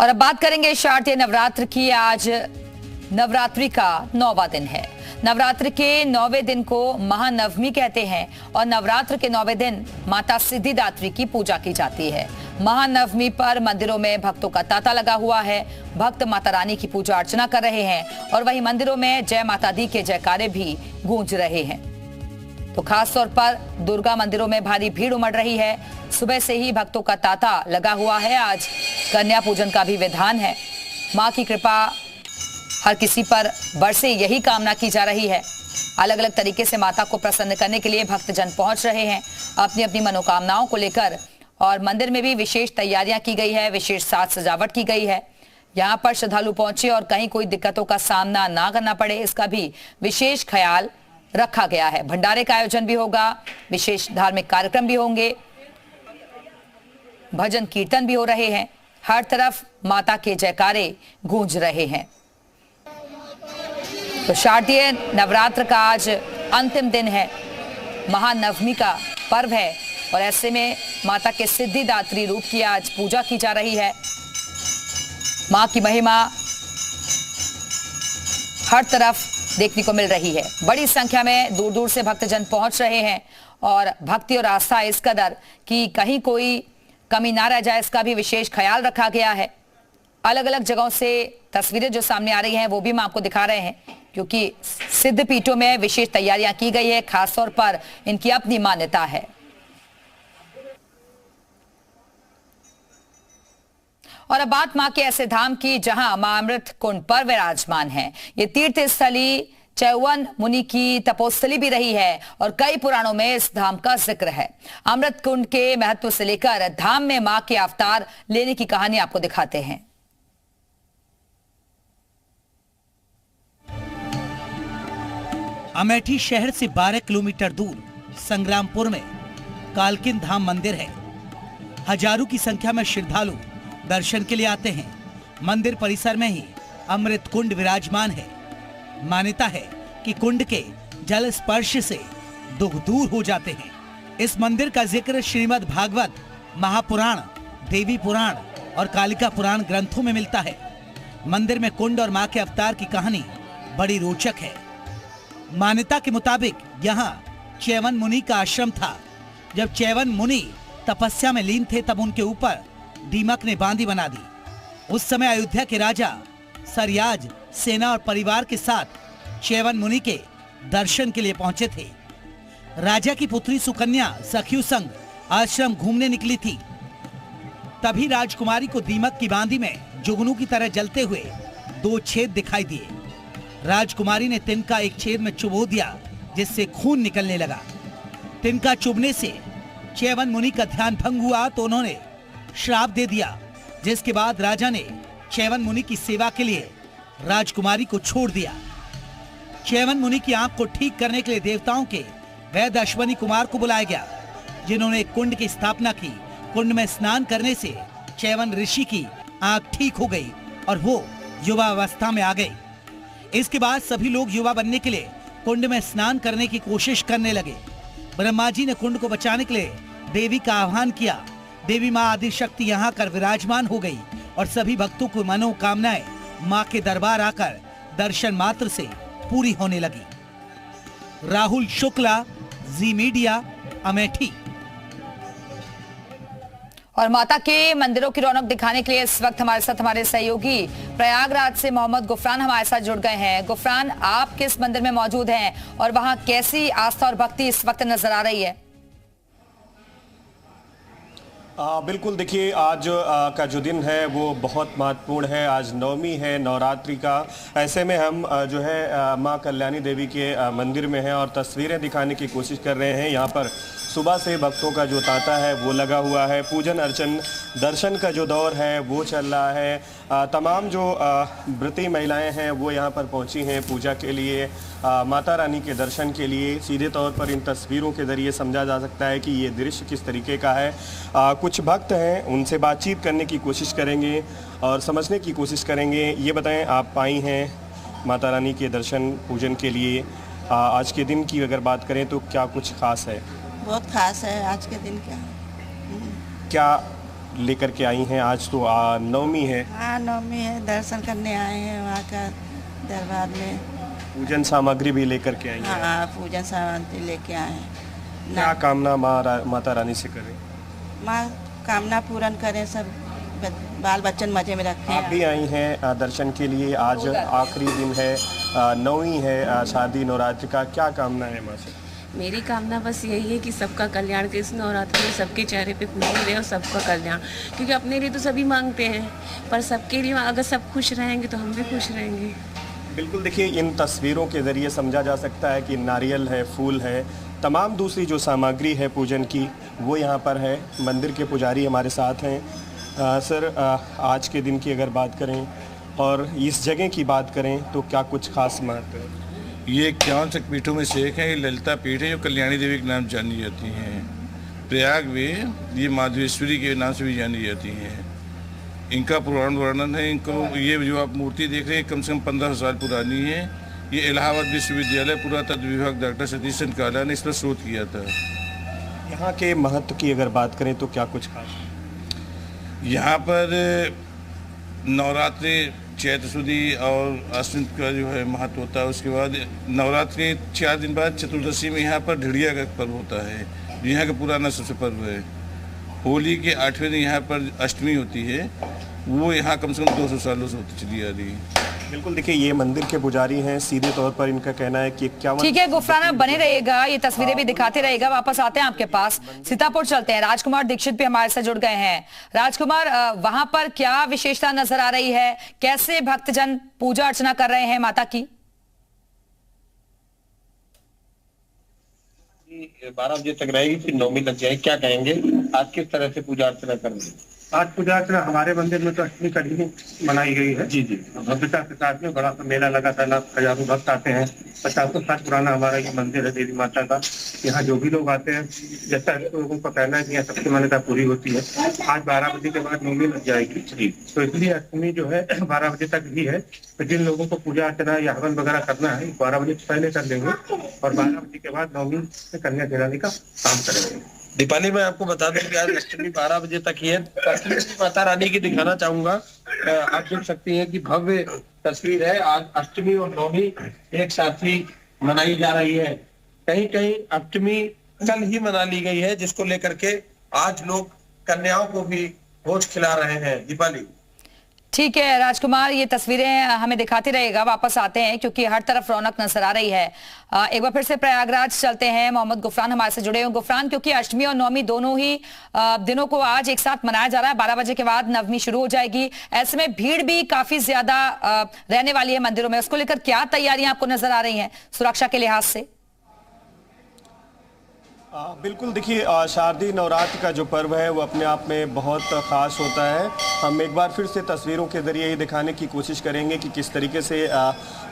और अब बात करेंगे शारदीय नवरात्र की। आज नवरात्रि का 9वां दिन है। नवरात्र के 9वें दिन को महानवमी कहते हैं और नवरात्र के 9वें दिन माता सिद्धिदात्री की पूजा की जाती है। महानवमी पर मंदिरों में भक्तों का तांता लगा हुआ है। भक्त माता रानी की पूजा अर्चना कर रहे हैं और वहीं मंदिरों में जय माता दी के जयकारे भी गूंज रहे हैं। तो खास तौर पर दुर्गा मंदिरों में भारी भीड़ उमड़ रही है। सुबह से ही भक्तों का तांता लगा हुआ है। आज कन्या पूजन का भी विधान है। मां की कृपा हर किसी पर बरसे, यही कामना की जा रही है। अलग अलग तरीके से माता को प्रसन्न करने के लिए भक्तजन पहुंच रहे हैं अपनी अपनी मनोकामनाओं को लेकर। और मंदिर में भी विशेष तैयारियां की गई है, विशेष साज सजावट की गई है। यहां पर श्रद्धालु पहुंचे और कहीं कोई दिक्कतों का सामना ना करना पड़े, इसका भी विशेष ख्याल रखा गया है। भंडारे का आयोजन भी होगा, विशेष धार्मिक कार्यक्रम भी होंगे, भजन कीर्तन भी हो रहे हैं। हर तरफ माता के जयकारे गूंज रहे हैं। तो शारदीय नवरात्र का आज अंतिम दिन है, महानवमी का पर्व है और ऐसे में माता के सिद्धिदात्री रूप की आज पूजा की जा रही है। मां की महिमा हर तरफ देखने को मिल रही है। बड़ी संख्या में दूर दूर से भक्तजन पहुंच रहे हैं और भक्ति और आस्था इस कदर कि कहीं कोई कमी ना रह जाए, इसका भी विशेष ख्याल रखा गया है। अलग अलग जगहों से तस्वीरें जो सामने आ रही हैं वो भी मैं आपको दिखा रहे हैं, क्योंकि सिद्ध पीठों में विशेष तैयारियां की गई है। खासतौर पर इनकी अपनी मान्यता है। और अब बात मां के ऐसे धाम की जहां मां अमृत कुंड पर विराजमान है। ये तीर्थ स्थली चैवन मुनि की तपोस्थली भी रही है और कई पुराणों में इस धाम का जिक्र है। अमृत कुंड के महत्व से लेकर धाम में मां के अवतार लेने की कहानी आपको दिखाते हैं। अमेठी शहर से 12 किलोमीटर दूर संग्रामपुर में कालकिन धाम मंदिर है। हजारों की संख्या में श्रद्धालु दर्शन के लिए आते हैं। मंदिर परिसर में ही अमृत कुंड विराजमान है। मान्यता है कि कुंड के जल स्पर्श से दुख दूर हो जाते हैं। इस मंदिर का जिक्र श्रीमद् भागवत, महापुराण, देवी पुराण और कालिका पुराण ग्रंथों में मिलता है। मंदिर में कुंड और मां के अवतार की कहानी बड़ी रोचक है। मान्यता के मुताबिक यहाँ चैवन मुनि का आश्रम था। जब चैवन मुनि तपस्या में लीन थे तब उनके ऊपर दीमक ने बांदी बना दी। उस समय अयोध्या के राजा सरयाज सेना और परिवार के साथ चैवन मुनि के दर्शन के लिए पहुंचे थे। राजा की पुत्री सुकन्या सखियों संग आश्रम घूमने निकली थी। तभी राजकुमारी को दीमक की बांदी में जुगनू की तरह जलते हुए 2 छेद दिखाई दिए। राजकुमारी ने तिनका एक छेद में चुबो दिया, जिससे खून निकलने लगा। तिनका चुभने से चैवन मुनि का ध्यान भंग हुआ तो उन्होंने श्राप दे दिया, जिसके बाद राजा ने चैवन मुनि की सेवा के लिए राजकुमारी को छोड़ दिया। चैवन मुनि की आंख को ठीक करने के लिए देवताओं के वैद्य अश्वनी कुमार को बुलाया गया, जिन्होंने कुंड की स्थापना की। कुंड में स्नान करने से चैवन ऋषि की आंख ठीक हो गई और वो युवा अवस्था में आ गए। इसके बाद सभी लोग युवा बनने के लिए कुंड में स्नान करने की कोशिश करने लगे। ब्रह्मा जी ने कुंड को बचाने के लिए देवी का आह्वान किया। देवी मां आदि शक्ति यहाँ कर विराजमान हो गई और सभी भक्तों को मनोकामनाएं मां के दरबार आकर दर्शन मात्र से पूरी होने लगी। राहुल शुक्ला, जी मीडिया, अमेठी। और माता के मंदिरों की रौनक दिखाने के लिए इस वक्त हमारे साथ हमारे सहयोगी प्रयागराज से मोहम्मद गुफरान हमारे साथ जुड़ गए हैं। गुफरान, आप किस मंदिर में मौजूद हैं और वहां कैसी आस्था और भक्ति इस वक्त नजर आ रही है? बिल्कुल, देखिए आज का जो दिन है वो बहुत महत्वपूर्ण है। आज नवमी है, नवरात्रि का। ऐसे में हम जो है मां कल्याणी देवी के मंदिर में हैं और तस्वीरें दिखाने की कोशिश कर रहे हैं। यहाँ पर सुबह से भक्तों का जो तांता है वो लगा हुआ है। पूजन अर्चन दर्शन का जो दौर है वो चल रहा है। तमाम जो व्रती महिलाएं हैं वो यहाँ पर पहुँची हैं पूजा के लिए, माता रानी के दर्शन के लिए। सीधे तौर पर इन तस्वीरों के ज़रिए समझा जा सकता है कि ये दृश्य किस तरीके का है। कुछ भक्त हैं, उनसे बातचीत करने की कोशिश करेंगे और समझने की कोशिश करेंगे। ये बताएं, आप आई हैं माता रानी के दर्शन पूजन के लिए, आज के दिन की अगर बात करें तो क्या कुछ खास है? बहुत खास है आज के दिन। क्या लेकर के आई हैं। आज तो नवमी है, हाँ नवमी है, दर्शन करने आए हैं वहाँ का दरबार में। पूजन सामग्री भी लेकर के आई हैं। हाँ पूजन सामग्री लेके आए हैं। क्या कामना माता रानी से करें? माँ कामना पूर्ण करें, सब बाल बच्चन मजे में रखें। आप भी आई हैं दर्शन के लिए। आज आखिरी दिन है, नौवीं है शारदीय नवरात्रि का। क्या कामना है माँ से? मेरी कामना बस यही है कि सबका कल्याण के इस नवरात्रि में सबके चेहरे पे खुशी रहे और सबका कल्याण, क्योंकि अपने लिए तो सभी मांगते हैं, पर सबके लिए अगर सब खुश रहेंगे तो हम भी खुश रहेंगे। बिल्कुल, देखिए इन तस्वीरों के ज़रिए समझा जा सकता है कि नारियल है, फूल है, तमाम दूसरी जो सामग्री है पूजन की वो यहाँ पर है। मंदिर के पुजारी हमारे साथ हैं। सर, आज के दिन की अगर बात करें और इस जगह की बात करें तो क्या कुछ खास महत्व है? ये 51 शक्तिपीठों में से एक है। ये ललिता पीठ है जो कल्याणी देवी के नाम जानी जाती हैं। प्रयाग में ये माधवेश्वरी के नाम से भी जानी जाती हैं। इनका पुराण वर्णन है। इनको ये जो आप मूर्ति देख रहे हैं कम से कम 15 साल पुरानी है। ये इलाहाबाद विश्वविद्यालय पुरातत्व विभाग डॉक्टर सतीश चंद्र काला ने इस पर शोध किया था। यहाँ के महत्व की अगर बात करें तो क्या कुछ खास? यहाँ पर नवरात्रि चैत्र शुद्धि और अष्टमी का जो है महत्व होता है। उसके बाद नवरात्रि के 4 दिन बाद चतुर्दशी में यहाँ पर ढिड़िया का पर्व होता है, यहाँ का पुराना सबसे पर्व है। होली के 8वें दिन यहाँ पर अष्टमी होती है, वो यहाँ कम से कम 200 सालों से होती चली आ रही है। बिल्कुल, देखिए ये मंदिर के पुजारी हैं। सीधे तौर पर इनका कहना है कि 51। ठीक है गुफरान, आप बने रहिएगा, ये तस्वीरें भी दिखाते रहेगा। वापस आते हैं आपके पास, सीतापुर चलते हैं। राजकुमार दीक्षित भी हमारे साथ जुड़ गए हैं। राजकुमार, वहां पर क्या विशेषता नजर आ रही है? कैसे भक्तजन पूजा अर्चना कर रहे हैं माता की? 12 बजे तक रहेगी, फिर नौमी लग जाएगी। क्या कहेंगे आज किस तरह से पूजा अर्चना कर रहे हैं? आज पूजा अर्चना हमारे मंदिर में तो अष्टमी कड़ी मनाई गई है। जी जी। भव्यता के साथ में बड़ा सा मेला लगा था, हजारों भक्त आते हैं। 50 साल पुराना हमारा ये मंदिर है देवी माता का। यहाँ जो भी लोग आते हैं, जैसा लोगों का कहना है कि यहाँ सबकी मान्यता पूरी होती है। आज 12 बजे के बाद नौमी लग जाएगी, तो इसलिए अष्टमी जो है 12 बजे तक ही है। तो जिन लोगों को पूजा अर्चना या हवन वगैरह करना है 12 बजे से पहले कर लेंगे और 12 बजे के बाद नौमी में कन्या खिलाने का काम करेंगे। दीपाली, मैं आपको बता दूं कि आज अष्टमी 12 बजे तक ही है। तस्वीर माता रानी की दिखाना चाहूंगा। आप देख सकती हैं कि भव्य तस्वीर है। आज अष्टमी और नौमी एक साथ ही मनाई जा रही है। कहीं कहीं अष्टमी कल ही मना ली गई है, जिसको लेकर के आज लोग कन्याओं को भी भोज खिला रहे हैं। दीपाली, ठीक है राजकुमार, ये तस्वीरें हमें दिखाते रहेगा। वापस आते हैं क्योंकि हर तरफ रौनक नजर आ रही है। एक बार फिर से प्रयागराज चलते हैं। मोहम्मद गुफरान हमारे से जुड़े हुए। गुफरान, क्योंकि अष्टमी और नवमी दोनों ही दिनों को आज एक साथ मनाया जा रहा है, 12 बजे के बाद नवमी शुरू हो जाएगी। ऐसे में भीड़ भी काफी ज्यादा रहने वाली है मंदिरों में। उसको लेकर क्या तैयारियां आपको नजर आ रही हैं सुरक्षा के लिहाज से? बिल्कुल, देखिए शारदीय नवरात्र का जो पर्व है वो अपने आप में बहुत ख़ास होता है। हम एक बार फिर से तस्वीरों के ज़रिए ये दिखाने की कोशिश करेंगे कि किस तरीके से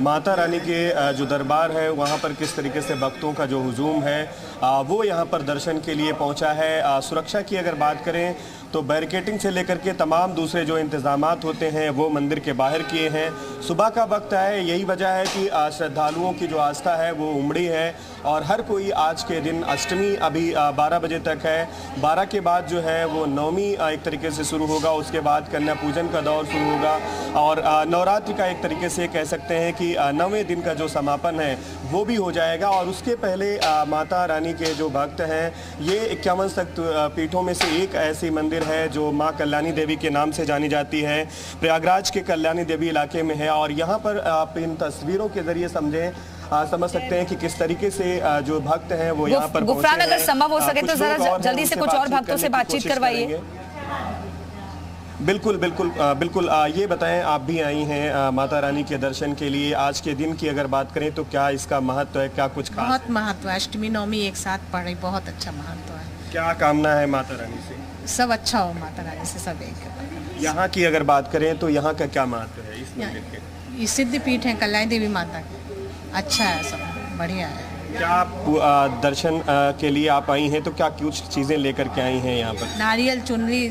माता रानी के जो दरबार है वहाँ पर किस तरीके से भक्तों का जो हुजूम है वो यहाँ पर दर्शन के लिए पहुँचा है। सुरक्षा की अगर बात करें तो बैरिकेटिंग से लेकर के तमाम दूसरे जो इंतज़ामात होते हैं वो मंदिर के बाहर किए हैं। सुबह का वक्त है, यही वजह है कि श्रद्धालुओं की जो आस्था है वो उमड़ी है और हर कोई आज के दिन अष्टमी अभी 12 बजे तक है। 12 के बाद जो है वो नवमी एक तरीके से शुरू होगा, उसके बाद कन्या पूजन का दौर शुरू होगा और नवरात्रि का एक तरीके से कह सकते हैं कि 9वें दिन का जो समापन है वो भी हो जाएगा। और उसके पहले माता रानी के जो भक्त हैं, ये 51 शक्ति पीठों में से एक ऐसी मंदिर है जो माँ कल्याणी देवी के नाम से जानी जाती है। प्रयागराज के कल्याणी देवी इलाके में है और यहाँ पर आप इन तस्वीरों के जरिए समझ सकते हैं कि किस तरीके से जो भक्त हैं वो यहाँ पर गुफरान, अगर संभव हो सके तो जरा जल्दी से कुछ और भक्तों से बातचीत करवाइए। बिल्कुल बिल्कुल बिल्कुल। ये बताएं, आप भी आई हैं माता रानी के दर्शन के लिए। आज के दिन की अगर बात करें तो क्या इसका महत्व है, क्या कुछ खास? बहुत महत्व है। अष्टमी नवमी एक साथ पड़ रही, बहुत अच्छा महत्व है। क्या कामना है माता रानी से? सब अच्छा हो माता रानी से, सब एक। यहाँ की अगर बात करें तो यहाँ का क्या महत्व है इस मंदिर के? ये सिद्ध पीठ है कल्याणी देवी माता की, अच्छा है, सब बढ़िया है। क्या आप दर्शन के लिए आप आई हैं तो क्या कुछ चीज़ें लेकर के आई हैं यहाँ पर? नारियल, चुनरी,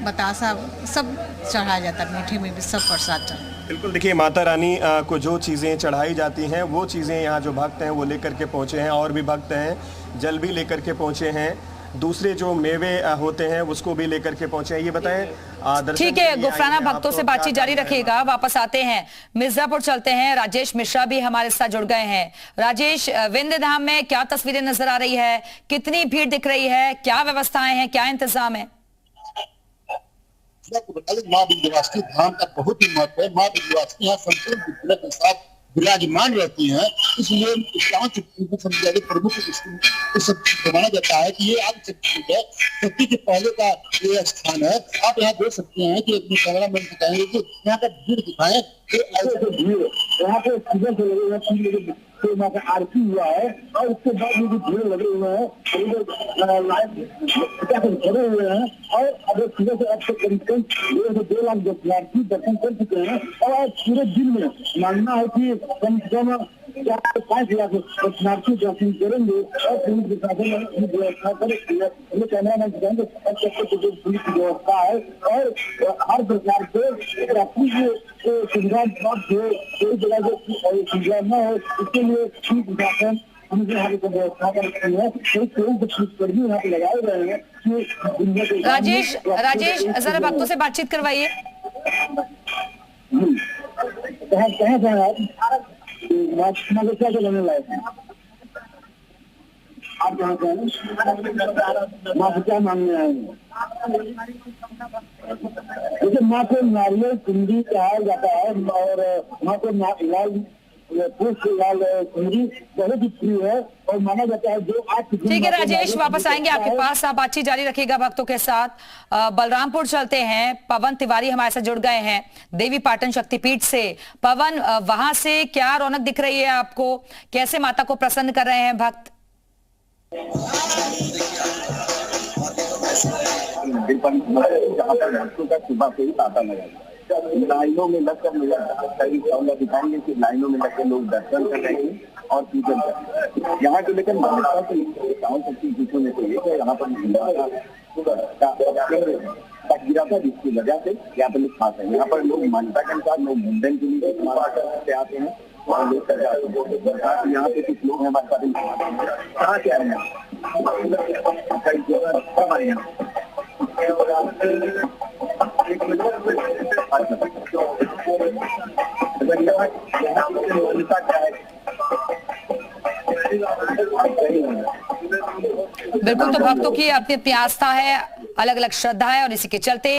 बतासा सब चढ़ाया जाता है, मीठे में भी सब प्रसाद चढ़ा। बिल्कुल, देखिए माता रानी को जो चीज़ें चढ़ाई जाती हैं वो चीज़ें यहाँ जो भक्त हैं वो लेकर के पहुँचे हैं और भी भक्त हैं जल भी लेकर के पहुँचे हैं। दूसरे जो मेवे होते हैं उसको भी लेकर के पहुंचे हैं। ये बताएं दर्शन ठीक के है, लिए गुफराना आए हैं भक्तों आप, से बातचीत क्या जारी कारण है? रखिएगा। वापस आते हैं, मिर्जापुर चलते हैं। राजेश मिश्रा भी हमारे साथ जुड़ गए हैं। राजेश, विंध्य धाम में क्या तस्वीरें नजर आ रही है, कितनी भीड़ दिख रही है, क्या व्यवस्थाएं हैं, क्या इंतजाम है? माँ विंध्यवासिनी धाम का बहुत ही महत्व है। माँ विंध्यवासिनी यहाँ संपूर्ण विग्रह के साथ विराजमान रहती हैं, इसलिए समुदाय के प्रमुख माना जाता है कि ये आदिशक्ति है, शक्ति के पहले का ये स्थान है। आप यहाँ देख सकते हैं कि अपने कैमरा मैन बताएंगे कि यहाँ का भीड़ दिखाएं, ऐसे भीड़ यहाँ पे सुबह से लगे हुए तो वहाँ पे आरती हुआ है और उसके बाद ये जो भीड़ लगे हुए हैं खड़े हुए हैं और अगर सुबह से अब तक करीब 2 लाख दर्शनार्थी दर्शन कर चुके हैं और आज पूरे दिन में मानना है कि कम से कम 4 से 5 लाख दर्शनार्थी दर्शन करेंगे और पुलिस प्रशासन ने व्यवस्था कर कैमरा मैन दिखाएंगे अब तक जो पुलिस की व्यवस्था है और हर प्रकार से ट्रैफिक सुविधा प्राप्त हो, कोई जगह से सुविधा न हो, इसके लिए पुलिस प्रशासन व्यवस्था कर रखी है। पुलिसकर्मी यहाँ पे लगाए गए हैं। राजेश जरा भक्तों से बातचीत करवाइए। कहाँ से आप क्या चलाने लायक हैं? आप कहाँ से हैं? माँ से क्या मांगने आए हैं? जैसे माँ को नारियल कुंडी कहा जाता है और माँ को लाल कुंडी बहुत ही प्रिय है और माना जाता है जो आज। ठीक है राजेश, वापस आएंगे आपके पास, आप बातचीत जारी रखिएगा भक्तों के साथ। बलरामपुर चलते हैं। पवन तिवारी हमारे साथ जुड़ गए हैं देवी पाटन शक्तिपीठ से। पवन, वहां से क्या रौनक दिख रही है आपको, कैसे माता को प्रसन्न कर रहे हैं भक्त? सुबह से ही तांता लगा लाइनों में लगकर दिखाएंगे कि लाइनों में लगकर लोग दर्शन कर रहे हैं और पूजन कर रहे हैं। यहाँ को लेकर मान्यता तो शक्ति पीठों में से एक है। यहाँ पर गिरा था जिसकी वजह से यहाँ पर लोग खास है। यहाँ पर लोग मान्यता के अनुसार लोग मुंडन के लिए से आते हैं और लोग कर जाते हैं। यहाँ पे कुछ लोग हमारे साथ कहाँ से आए हैं? बिल्कुल, तो भक्तों की अपनी अपनी आस्था है, अलग अलग श्रद्धा है और इसी के चलते